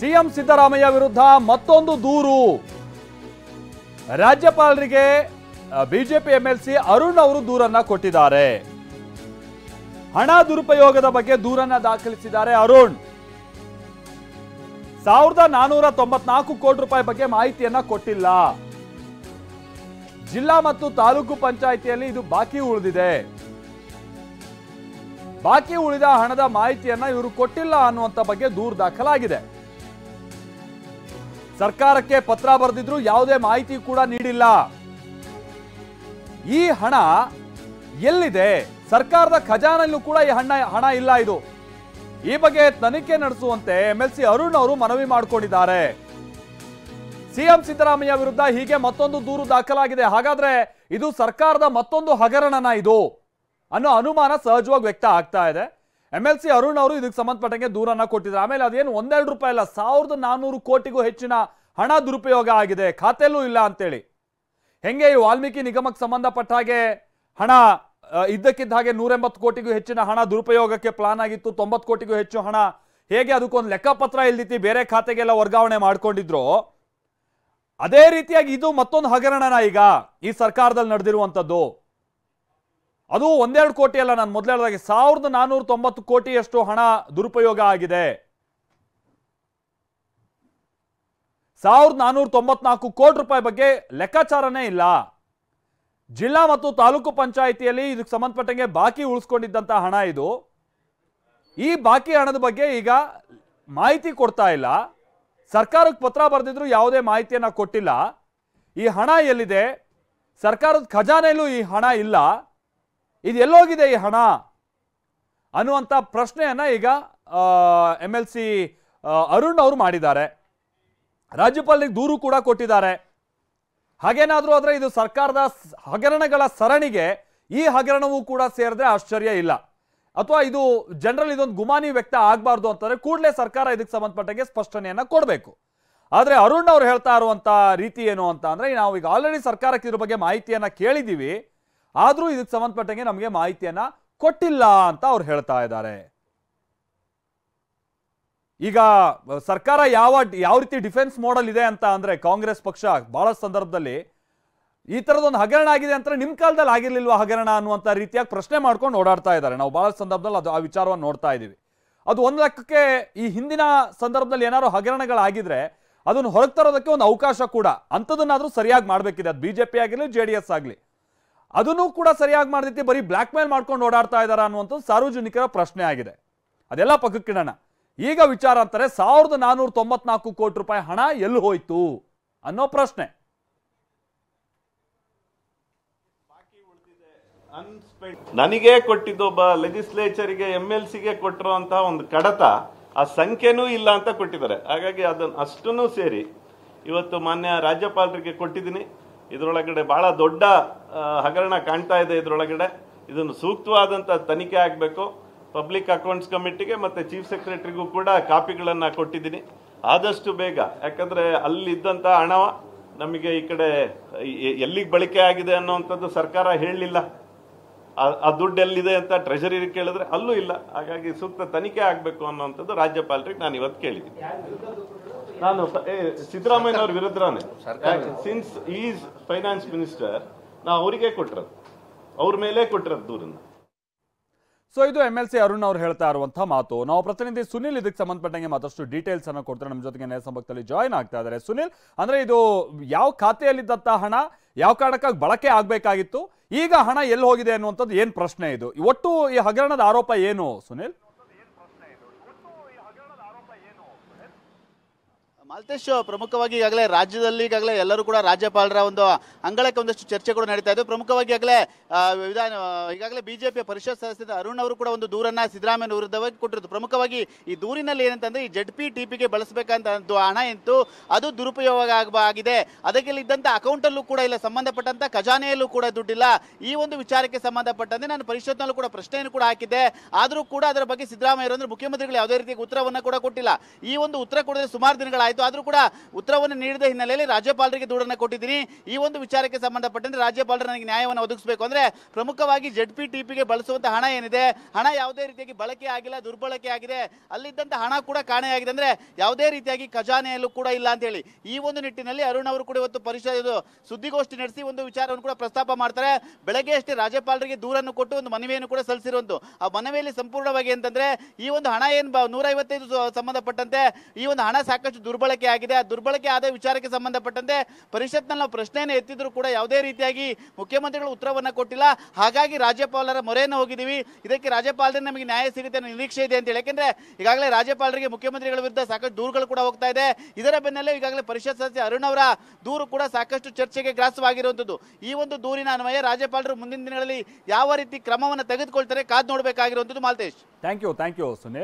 CM Siddaramaiah ವಿರುದ್ಧ ಮತ್ತೊಂದು ದೂರು. ರಾಜ್ಯಪಾಲರಿಗೆ ಬಿಜೆಪಿ ಎಂಎಲ್ಸಿ ಅರುಣ್ ಅವರು ದೂರನ್ನ ಕೊಟ್ಟಿದ್ದಾರೆ. ಹಣ ದುರುಪಯೋಗದ ಬಗ್ಗೆ ದೂರನ್ನ ದಾಖಲಿಸಿದ್ದಾರೆ ಅರುಣ್. 1494 ಕೋಟಿ ರೂಪಾಯಿ ಬಗ್ಗೆ ಮಾಹಿತಿಯನ್ನ ಕೊಟ್ಟಿಲ್ಲ. ಜಿಲ್ಲಾ ಮತ್ತು ತಾಲೂಕು ಪಂಚಾಯಿತಿಯಲ್ಲಿ ಇದು ಬಾಕಿ ಉಳಿದಿದೆ. ಬಾಕಿ ಉಳಿದ ಹಣದ ಮಾಹಿತಿಯನ್ನ ಇವರು ಕೊಟ್ಟಿಲ್ಲ ಅನ್ನುವಂತ ಬಗ್ಗೆ ದೂರು ದಾಖಲಾಗಿದೆ. ಸರ್ಕಾರಕ್ಕೆ ಪತ್ರ ಬರೆದಿದ್ರು ಯಾವುದೇ ಮಾಹಿತಿ ಕೂಡ ನೀಡಿಲ್ಲ. ಈ ಹಣ ಎಲ್ಲಿದೆ? ಸರ್ಕಾರದ ಖಜಾನೆಯಲ್ಲೂ ಕೂಡ ಈ ಹಣ ಇಲ್ಲ. ಇದು ಈ ಬಗ್ಗೆ ತನಿಖೆ ನಡೆಸುವಂತೆ ಎಂಎಲ್ಸಿ ಅರುಣ್ ಅವರು ಮನವಿ ಮಾಡಿಕೊಂಡಿದ್ದಾರೆ. ಸಿಎಂ ಸಿದ್ದರಾಮಯ್ಯ ವಿರುದ್ಧ ಹೀಗೆ ಮತ್ತೊಂದು ದೂರು ದಾಖಲಾಗಿದೆ. ಹಾಗಾದ್ರೆ ಇದು ಸರ್ಕಾರದ ಮತ್ತೊಂದು ಹಗರಣನ ಇದು ಅನ್ನೋ ಅನುಮಾನ ಸಹಜವಾಗಿ ವ್ಯಕ್ತ ಆಗ್ತಾ ಇದೆ. ಎಂಎಲ್ಸಿ ಅರುಣ್ ಅವರು ಇದಕ್ಕೆ ಸಂಬಂಧಪಟ್ಟಂಗೆ ದೂರನ್ನ ಕೊಟ್ಟಿದ್ದಾರೆ. ಆಮೇಲೆ ಅದೇನು 1-2 ರೂಪಾಯಿ ಅಲ್ಲ, 1400 ಕೋಟಿಗೂ ಹೆಚ್ಚಿನ ಹಣ ದುರುಪಯೋಗ ಆಗಿದೆ, ಖಾತೆಯಲ್ಲೂ ಇಲ್ಲ ಅಂತೇಳಿ. ಹೆಂಗೆ ಈ ವಾಲ್ಮೀಕಿ ನಿಗಮಕ್ಕೆ ಸಂಬಂಧಪಟ್ಟ ಹಾಗೆ ಹಣ ಇದ್ದಕ್ಕಿದ್ದ ಹಾಗೆ 180 ಕೋಟಿಗೂ ಹೆಚ್ಚಿನ ಹಣ ದುರುಪಯೋಗಕ್ಕೆ ಪ್ಲಾನ್ ಆಗಿತ್ತು, 90 ಕೋಟಿಗೂ ಹೆಚ್ಚು ಹಣ ಹೇಗೆ ಅದಕ್ಕೊಂದು ಲೆಕ್ಕಪತ್ರ ಇಲ್ದಿತಿ ಬೇರೆ ಖಾತೆಗೆಲ್ಲ ವರ್ಗಾವಣೆ ಮಾಡ್ಕೊಂಡಿದ್ರು, ಅದೇ ರೀತಿಯಾಗಿ ಇದು ಮತ್ತೊಂದು ಹಗರಣನ ಈಗ ಈ ಸರ್ಕಾರದಲ್ಲಿ ನಡೆದಿರುವಂಥದ್ದು. ಅದು 1-2 ಕೋಟಿ ಅಲ್ಲ, ನಾನು ಮೊದಲೇ ಹೇಳಿದಾಗೆ 1490 ಕೋಟಿಯಷ್ಟು ಹಣ ದುರುಪಯೋಗ ಆಗಿದೆ. 1494 ಕೋಟಿ ರೂಪಾಯಿ ಬಗ್ಗೆ ಲೆಕ್ಕಾಚಾರನೇ ಇಲ್ಲ. ಜಿಲ್ಲಾ ಮತ್ತು ತಾಲೂಕು ಪಂಚಾಯಿತಿಯಲ್ಲಿ ಇದಕ್ಕೆ ಸಂಬಂಧಪಟ್ಟಂಗೆ ಬಾಕಿ ಉಳಿಸ್ಕೊಂಡಿದ್ದಂತ ಹಣ ಇದು. ಈ ಬಾಕಿ ಹಣದ ಬಗ್ಗೆ ಈಗ ಮಾಹಿತಿ ಕೊಡ್ತಾ ಇಲ್ಲ. ಸರ್ಕಾರಕ್ಕೆ ಪತ್ರ ಬರೆದಿದ್ರು ಯಾವುದೇ ಮಾಹಿತಿಯನ್ನ ಕೊಟ್ಟಿಲ್ಲ. ಈ ಹಣ ಎಲ್ಲಿದೆ? ಸರ್ಕಾರದ ಖಜಾನೆಯಲ್ಲೂ ಈ ಹಣ ಇಲ್ಲ. ಇದು ಎಲ್ಲೋಗಿದೆ ಈ ಹಣ ಅನ್ನುವಂಥ ಪ್ರಶ್ನೆಯನ್ನ ಈಗ ಎಂಎಲ್ಸಿ ಅರುಣ್ ಅವರು ಮಾಡಿದ್ದಾರೆ. ರಾಜ್ಯಪಾಲರಿಗೆ ದೂರು ಕೂಡ ಕೊಟ್ಟಿದ್ದಾರೆ. ಹಾಗೇನಾದ್ರೂ ಆದ್ರೆ ಇದು ಸರ್ಕಾರದ ಹಗರಣಗಳ ಸರಣಿಗೆ ಈ ಹಗರಣವೂ ಕೂಡ ಸೇರಿದ್ರೆ ಆಶ್ಚರ್ಯ ಇಲ್ಲ. ಅಥವಾ ಇದು ಜನರಲ್ ಇದೊಂದು ಗುಮಾನಿ ವ್ಯಕ್ತ ಆಗಬಾರ್ದು ಅಂತಂದ್ರೆ ಕೂಡಲೇ ಸರ್ಕಾರ ಇದಕ್ಕೆ ಸಂಬಂಧಪಟ್ಟಂಗೆ ಸ್ಪಷ್ಟನೆಯನ್ನ ಕೊಡಬೇಕು. ಆದ್ರೆ ಅರುಣ್ ಅವ್ರು ಹೇಳ್ತಾ ಇರುವಂತ ರೀತಿ ಏನು ಅಂತ ಅಂದ್ರೆ, ನಾವು ಈಗ ಆಲ್ರೆಡಿ ಸರ್ಕಾರಕ್ಕೆ ಇದ್ರ ಬಗ್ಗೆ ಮಾಹಿತಿಯನ್ನ ಕೇಳಿದೀವಿ, ಆದ್ರೂ ಇದಕ್ಕೆ ಸಂಬಂಧಪಟ್ಟಂಗೆ ನಮಗೆ ಮಾಹಿತಿಯನ್ನ ಕೊಟ್ಟಿಲ್ಲ ಅಂತ ಅವ್ರು ಹೇಳ್ತಾ ಇದ್ದಾರೆ. ಈಗ ಸರ್ಕಾರ ಯಾವ ರೀತಿ ಡಿಫೆನ್ಸ್ ಮೋಡಲ್ ಇದೆ ಅಂತ ಅಂದ್ರೆ, ಕಾಂಗ್ರೆಸ್ ಪಕ್ಷ ಬಹಳ ಸಂದರ್ಭದಲ್ಲಿ ಈ ತರದೊಂದು ಹಗರಣ ಆಗಿದೆ ಅಂತ ನಿಮ್ ಕಾಲದಲ್ಲಿ ಆಗಿರ್ಲಿಲ್ವಾ ಹಗರಣ ಅನ್ನುವಂತ ರೀತಿಯಾಗಿ ಪ್ರಶ್ನೆ ಮಾಡ್ಕೊಂಡು ಓಡಾಡ್ತಾ ಇದ್ದಾರೆ. ನಾವು ಬಹಳ ಸಂದರ್ಭದಲ್ಲಿ ಆ ವಿಚಾರವನ್ನು ನೋಡ್ತಾ ಇದೀವಿ. ಅದು ಒಂದು ಲೆಕ್ಕಕ್ಕೆ ಈ ಹಿಂದಿನ ಸಂದರ್ಭದಲ್ಲಿ ಏನಾದ್ರು ಹಗರಣಗಳಾಗಿದ್ರೆ ಅದನ್ನು ಹೊರಗೆ ತರೋದಕ್ಕೆ ಒಂದು ಅವಕಾಶ ಕೂಡ, ಅಂಥದನ್ನಾದ್ರೂ ಸರಿಯಾಗಿ ಮಾಡ್ಬೇಕಿದೆ. ಅದು ಬಿಜೆಪಿ ಆಗಿರ್ಲಿ JDS ಆಗ್ಲಿ, ಅದನ್ನು ಕೂಡ ಸರಿಯಾಗಿ ಮಾಡದಿತ್ತು, ಬರೀ ಬ್ಲಾಕ್ ಮೇಲ್ ಮಾಡ್ಕೊಂಡು ಓಡಾಡ್ತಾ ಇದಾರ ಅನ್ನುವಂಥದ್ದು ಸಾರ್ವಜನಿಕರ ಪ್ರಶ್ನೆ ಆಗಿದೆ. ಅದೆಲ್ಲ ಪಕ್ಕಕ್ಕಿಡೋಣ. ಈಗ ವಿಚಾರ ಅಂತಾರೆ 1494 ಕೋಟಿ ರೂಪಾಯಿ ಹಣ ಎಲ್ಲಿ ಹೋಯ್ತು ಅನ್ನೋ ಪ್ರಶ್ನೆ. ನನಗೆ ಕೊಟ್ಟಿದ್ದು ಒಬ್ಬ ಲೆಜಿಸ್ಲೇಚರ್ಗೆ MLCಗೆ ಕೊಟ್ಟಿರುವಂತಹ ಒಂದು ಕಡತ, ಆ ಸಂಖ್ಯೆನೂ ಇಲ್ಲ ಅಂತ ಕೊಟ್ಟಿದ್ದಾರೆ. ಹಾಗಾಗಿ ಅದನ್ನು ಅಷ್ಟನ್ನು ಸೇರಿ ಇವತ್ತು ಮಾನ್ಯ ರಾಜ್ಯಪಾಲರಿಗೆ ಕೊಟ್ಟಿದ್ದೀನಿ. ಇದರೊಳಗಡೆ ಬಹಳ ದೊಡ್ಡ ಹಗರಣ ಕಾಣ್ತಾ ಇದೆ. ಇದರೊಳಗಡೆ ಇದನ್ನು ಸೂಕ್ತವಾದಂಥ ತನಿಖೆ ಆಗಬೇಕು. ಪಬ್ಲಿಕ್ ಅಕೌಂಟ್ಸ್ ಕಮಿಟಿಗೆ ಮತ್ತು ಚೀಫ್ ಸೆಕ್ರೆಟರಿಗೂ ಕೂಡ ಕಾಪಿಗಳನ್ನು ಕೊಟ್ಟಿದ್ದೀನಿ. ಆದಷ್ಟು ಬೇಗ, ಯಾಕಂದರೆ ಅಲ್ಲಿದ್ದಂಥ ಹಣ ನಮಗೆ ಈ ಕಡೆ ಎಲ್ಲಿಗೆ ಬಳಕೆ ಆಗಿದೆ ಅನ್ನೋವಂಥದ್ದು ಸರ್ಕಾರ ಹೇಳಲಿಲ್ಲ. ಆ ದುಡ್ಡು ಎಲ್ಲಿದೆ ಅಂತ ಟ್ರೆಜರಿ ಕೇಳಿದ್ರೆ ಅಲ್ಲೂ ಇಲ್ಲ. ಹಾಗಾಗಿ ಸೂಕ್ತ ತನಿಖೆ ಆಗಬೇಕು ಅನ್ನೋವಂಥದ್ದು ರಾಜ್ಯಪಾಲರಿಗೆ ನಾನು ಇವತ್ತು ಕೇಳಿದ್ದೀನಿ. ನಾನು ಸಿದ್ದರಾಮಯ್ಯನವ್ರ ವಿರುದ್ಧನೇ, ಸಿನ್ಸ್ ಈಸ್ ಫೈನಾನ್ಸ್ ಮಿನಿಸ್ಟರ್, ನಾವು ಅವರಿಗೆ ಕೊಟ್ಟಿರೋದು, ಅವ್ರ ಮೇಲೆ ಕೊಟ್ಟಿರೋದು ದೂರನ್ನ. ಸೊ ಇದು ಎಂಎಲ್ಸಿ ಅರುಣ್ ಅವರು ಹೇಳ್ತಾ ಇರುವಂತಹ ಮಾತು. ನಾವು ಪ್ರತಿನಿಧಿ ಸುನಿಲ್ ಇದಕ್ಕೆ ಸಂಬಂಧಪಟ್ಟಂಗೆ ಮತ್ತಷ್ಟು ಡೀಟೇಲ್ಸ್ ಅನ್ನು ಕೊಡ್ತಾರೆ. ನಮ್ಮ ಜೊತೆಗೆ ನೇರ ಸಂಪರ್ಕದಲ್ಲಿ ಜಾಯ್ನ್ ಆಗ್ತಾ ಇದ್ದಾರೆ. ಸುನಿಲ್, ಅಂದ್ರೆ ಇದು ಯಾವ ಖಾತೆಯಲ್ಲಿದ್ದಂತ ಹಣ ಯಾವ ಕಾರಣಕ್ಕಾಗಿ ಬಳಕೆ ಆಗ್ಬೇಕಾಗಿತ್ತು, ಈಗ ಹಣ ಎಲ್ಲಿ ಹೋಗಿದೆ ಅನ್ನುವಂಥದ್ದು ಏನ್ ಪ್ರಶ್ನೆ ಇದು? ಒಟ್ಟು ಈ ಹಗರಣದ ಆರೋಪ ಏನು ಸುನಿಲ್? ಮಾಲ್ತೇಶ್, ಪ್ರಮುಖವಾಗಿ ಈಗಾಗಲೇ ರಾಜ್ಯದಲ್ಲಿ ಎಲ್ಲರೂ ಕೂಡ ರಾಜ್ಯಪಾಲರ ಒಂದು ಅಂಗಳಕ್ಕೆ ಒಂದಷ್ಟು ಚರ್ಚೆಗಳು ನಡೀತಾ ಇದೆ. ಪ್ರಮುಖವಾಗಿ ಈಗಾಗಲೇ ಬಿಜೆಪಿಯ ಪರಿಷತ್ ಸದಸ್ಯ ಅರುಣ್ ಅವರು ಕೂಡ ಒಂದು ದೂರನ್ನ ಸಿದ್ದರಾಮಯ್ಯ ವಿರುದ್ಧವಾಗಿ ಕೊಟ್ಟಿರೋದು. ಪ್ರಮುಖವಾಗಿ ಈ ದೂರಿನಲ್ಲಿ ಏನಂತಂದ್ರೆ, ಈ ZP-TPಗೆ ಬಳಸಬೇಕಂತ ಹಣ ಎಂತೂ ಅದು ದುರುಪಯೋಗ ಆಗಿದೆ. ಅದಕ್ಕೆ ಇದ್ದಂತ ಅಕೌಂಟ್ ಅಲ್ಲೂ ಕೂಡ ಇಲ್ಲ, ಸಂಬಂಧಪಟ್ಟಂತ ಖಜಾನೆಯಲ್ಲೂ ಕೂಡ ದುಡ್ಡಿಲ್ಲ. ಈ ಒಂದು ವಿಚಾರಕ್ಕೆ ಸಂಬಂಧಪಟ್ಟಂತೆ ನಾನು ಪರಿಷತ್ನಲ್ಲೂ ಕೂಡ ಪ್ರಶ್ನೆಯನ್ನು ಕೂಡ ಹಾಕಿದ್ದೆ. ಆದ್ರೂ ಕೂಡ ಅದರ ಬಗ್ಗೆ ಸಿದ್ದರಾಮಯ್ಯ ಅಂದ್ರೆ ಮುಖ್ಯಮಂತ್ರಿಗಳು ಯಾವುದೇ ರೀತಿಯ ಉತ್ತರವನ್ನ ಕೂಡ ಕೊಟ್ಟಿಲ್ಲ. ಈ ಒಂದು ಉತ್ತರ ಕೊಡದೆ ಸುಮಾರು ದಿನಗಳಾಯ್ತು. ಆಗಿತ್ತು. ಆದರೂ ಕೂಡ ಉತ್ತರವನ್ನು ನೀಡಿದ ಹಿನ್ನೆಲೆಯಲ್ಲಿ ರಾಜ್ಯಪಾಲರಿಗೆ ದೂರನ್ನು ಕೊಟ್ಟಿದ್ದೀನಿ. ಈ ಒಂದು ವಿಚಾರಕ್ಕೆ ಸಂಬಂಧಪಟ್ಟಂತೆ ರಾಜ್ಯಪಾಲರು ನನಗೆ ನ್ಯಾಯವನ್ನು ಒದಗಿಸಬೇಕು. ಅಂದ್ರೆ ಪ್ರಮುಖವಾಗಿ ZPTPಗೆ ಬಳಸುವಂತ ಹಣ ಏನಿದೆ, ಹಣ ಯಾವುದೇ ರೀತಿಯಾಗಿ ಬಳಕೆ ಆಗಿಲ್ಲ, ದುರ್ಬಳಕೆ ಆಗಿದೆ. ಅಲ್ಲಿದ್ದಂತ ಹಣ ಕೂಡ ಕಾಣೆಯಾಗಿದೆ. ಅಂದ್ರೆ ಯಾವುದೇ ರೀತಿಯಾಗಿ ಖಜಾನೆಯಲ್ಲೂ ಕೂಡ ಇಲ್ಲ ಅಂತ ಹೇಳಿ ಈ ಒಂದು ನಿಟ್ಟಿನಲ್ಲಿ ಅರುಣ್ ಅವರು ಕೂಡ ಇವತ್ತು ಸುದ್ದಿಗೋಷ್ಠಿ ನಡೆಸಿ ಒಂದು ವಿಚಾರವನ್ನು ಕೂಡ ಪ್ರಸ್ತಾಪ ಮಾಡ್ತಾರೆ. ಬೆಳಗ್ಗೆ ಅಷ್ಟೇ ರಾಜ್ಯಪಾಲರಿಗೆ ದೂರನ್ನು ಕೊಟ್ಟು ಒಂದು ಮನವಿಯನ್ನು ಕೂಡ ಸಲ್ಲಿಸಿರುವಂತ ಆ ಮನವಿಯಲ್ಲಿ ಸಂಪೂರ್ಣವಾಗಿ ಅಂತಂದ್ರೆ ಈ ಒಂದು ಹಣ ಏನು 155 ಸಂಬಂಧಪಟ್ಟಂತೆ ಈ ಒಂದು ಹಣ ಸಾಕಷ್ಟು ದುರ್ಬಳಕೆ ಆಗಿದೆ. ಆ ದುರ್ಬಳಕೆ ಆದ ವಿಚಾರಕ್ಕೆ ಸಂಬಂಧಪಟ್ಟಂತೆ ಪರಿಷತ್ನಲ್ಲಿ ನಾವು ಪ್ರಶ್ನೆಯನ್ನು ಎತ್ತಿದ್ರು ಕೂಡ ಯಾವುದೇ ರೀತಿಯಾಗಿ ಮುಖ್ಯಮಂತ್ರಿಗಳು ಉತ್ತರವನ್ನ ಕೊಟ್ಟಿಲ್ಲ. ಹಾಗಾಗಿ ರಾಜ್ಯಪಾಲರ ಮೊರೆಯನ್ನು ಹೋಗಿದ್ದೀವಿ. ಇದಕ್ಕೆ ರಾಜ್ಯಪಾಲರಿಂದ ನಮಗೆ ನ್ಯಾಯ ಸಿಗುತ್ತೆ ಅನ್ನೋ ನಿರೀಕ್ಷೆ ಇದೆ ಅಂತ ಹೇಳಿ. ಯಾಕೆಂದ್ರೆ ಈಗಾಗಲೇ ರಾಜ್ಯಪಾಲರಿಗೆ ಮುಖ್ಯಮಂತ್ರಿಗಳ ವಿರುದ್ಧ ಸಾಕಷ್ಟು ದೂರುಗಳು ಕೂಡ ಹೋಗ್ತಾ ಇದೆ. ಇದರ ಬೆನ್ನಲ್ಲೇ ಈಗಾಗಲೇ ಪರಿಷತ್ ಸದಸ್ಯ ಅರುಣ್ ಅವರ ದೂರು ಕೂಡ ಸಾಕಷ್ಟು ಚರ್ಚೆಗೆ ಗ್ರಾಸವಾಗಿರುವಂತದ್ದು. ಈ ಒಂದು ದೂರಿನ ಅನ್ವಯ ರಾಜ್ಯಪಾಲರು ಮುಂದಿನ ದಿನಗಳಲ್ಲಿ ಯಾವ ರೀತಿ ಕ್ರಮವನ್ನು ತೆಗೆದುಕೊಳ್ತಾರೆ ಕಾದು ನೋಡಬೇಕಾಗಿರುವಂತದ್ದು. Maltesh, thank you Sunil.